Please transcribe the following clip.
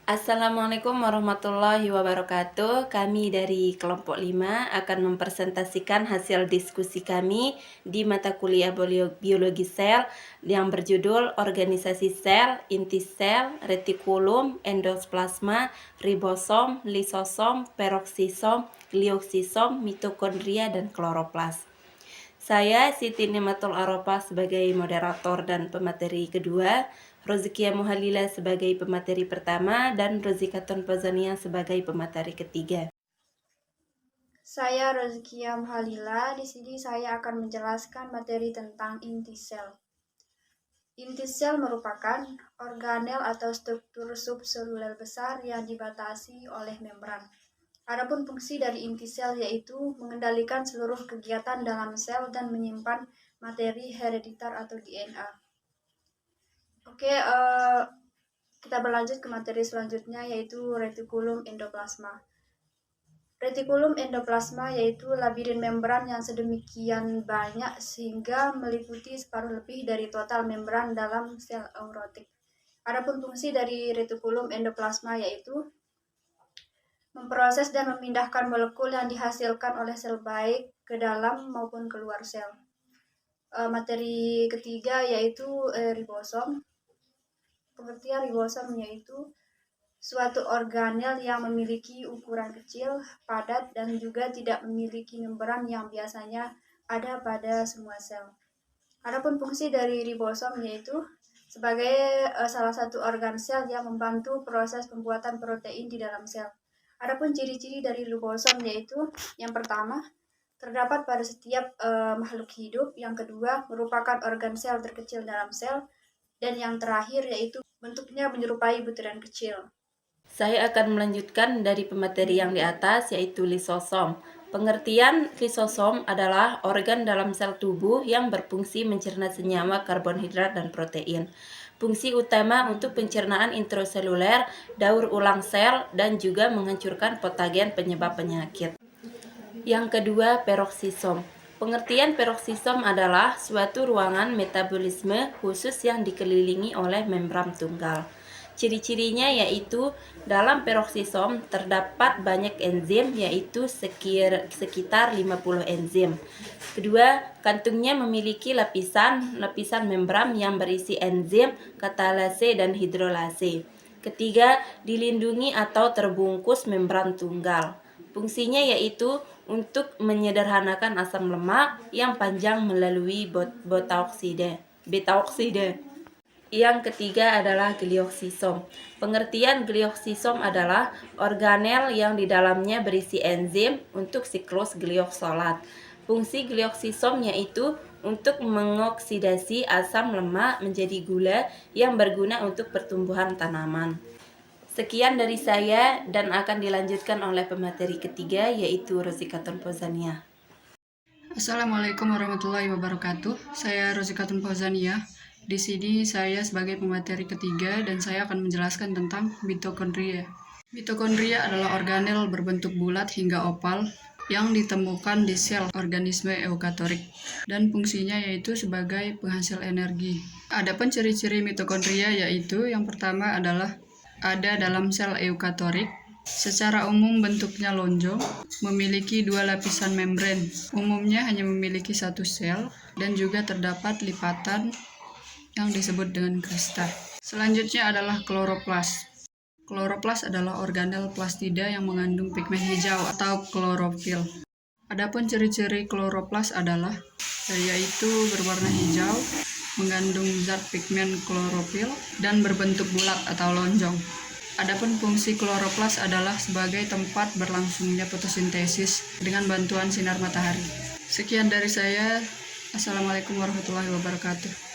Assalamualaikum warahmatullahi wabarakatuh. Kami dari kelompok 5 akan mempresentasikan hasil diskusi kami di mata kuliah biologi sel yang berjudul organisasi sel, inti sel, retikulum, endoplasma, ribosom, lisosom, peroksisom, glioksisom, mitokondria, dan kloroplas. Saya Siti Nimatul Aropa sebagai moderator dan pemateri kedua, Rozikia Muhalila sebagai pemateri pertama, dan Rozikaton Pazania sebagai pemateri ketiga. Saya Rozikia Muhalila. Di sini saya akan menjelaskan materi tentang inti sel. Inti sel merupakan organel atau struktur subseluler besar yang dibatasi oleh membran. Adapun fungsi dari inti sel yaitu mengendalikan seluruh kegiatan dalam sel dan menyimpan materi hereditar atau DNA. Oke, kita berlanjut ke materi selanjutnya yaitu retikulum endoplasma. Retikulum endoplasma yaitu labirin membran yang sedemikian banyak sehingga meliputi separuh lebih dari total membran dalam sel eukariotik. Adapun fungsi dari retikulum endoplasma yaitu memproses dan memindahkan molekul yang dihasilkan oleh sel baik ke dalam maupun keluar sel. Materi ketiga yaitu ribosom. Pengertian ribosom yaitu suatu organel yang memiliki ukuran kecil, padat, dan juga tidak memiliki membran yang biasanya ada pada semua sel. Adapun fungsi dari ribosom yaitu sebagai salah satu organ sel yang membantu proses pembuatan protein di dalam sel. Adapun ciri-ciri dari ribosom yaitu yang pertama, terdapat pada setiap makhluk hidup. Yang kedua, merupakan organ sel terkecil dalam sel. Dan yang terakhir yaitu bentuknya menyerupai butiran kecil. Saya akan melanjutkan dari pemateri yang di atas, yaitu lisosom. Pengertian lisosom adalah organ dalam sel tubuh yang berfungsi mencerna senyawa, karbohidrat, dan protein. Fungsi utama untuk pencernaan intraseluler, daur ulang sel, dan juga menghancurkan patogen penyebab penyakit. Yang kedua, peroksisom. Pengertian peroksisom adalah suatu ruangan metabolisme khusus yang dikelilingi oleh membran tunggal. Ciri-cirinya yaitu dalam peroksisom terdapat banyak enzim, yaitu sekitar 50 enzim. Kedua, kantungnya memiliki lapisan membran yang berisi enzim katalase dan hidrolase. Ketiga, dilindungi atau terbungkus membran tunggal. Fungsinya yaitu untuk menyederhanakan asam lemak yang panjang melalui beta oksida. Yang ketiga adalah glioksisom. Pengertian glioksisom adalah organel yang di dalamnya berisi enzim untuk siklus glioksolat. Fungsi glioksisom yaitu untuk mengoksidasi asam lemak menjadi gula yang berguna untuk pertumbuhan tanaman. Sekian dari saya dan akan dilanjutkan oleh pemateri ketiga yaitu Rozikaton Pazania. Assalamualaikum warahmatullahi wabarakatuh. Saya Rozikaton Pazania. Di sini saya sebagai pemateri ketiga dan saya akan menjelaskan tentang mitokondria. Mitokondria adalah organel berbentuk bulat hingga oval yang ditemukan di sel organisme eukariotik dan fungsinya yaitu sebagai penghasil energi. Adapun ciri-ciri mitokondria yaitu yang pertama adalah ada dalam sel eukariotik. Secara umum bentuknya lonjong, memiliki dua lapisan membran. Umumnya hanya memiliki satu sel dan juga terdapat lipatan yang disebut dengan krista. Selanjutnya adalah kloroplas. Kloroplas adalah organel plastida yang mengandung pigmen hijau atau klorofil. Adapun ciri-ciri kloroplas adalah yaitu berwarna hijau, mengandung zat pigmen klorofil dan berbentuk bulat atau lonjong. Adapun fungsi kloroplas adalah sebagai tempat berlangsungnya fotosintesis dengan bantuan sinar matahari. Sekian dari saya. Assalamualaikum warahmatullahi wabarakatuh.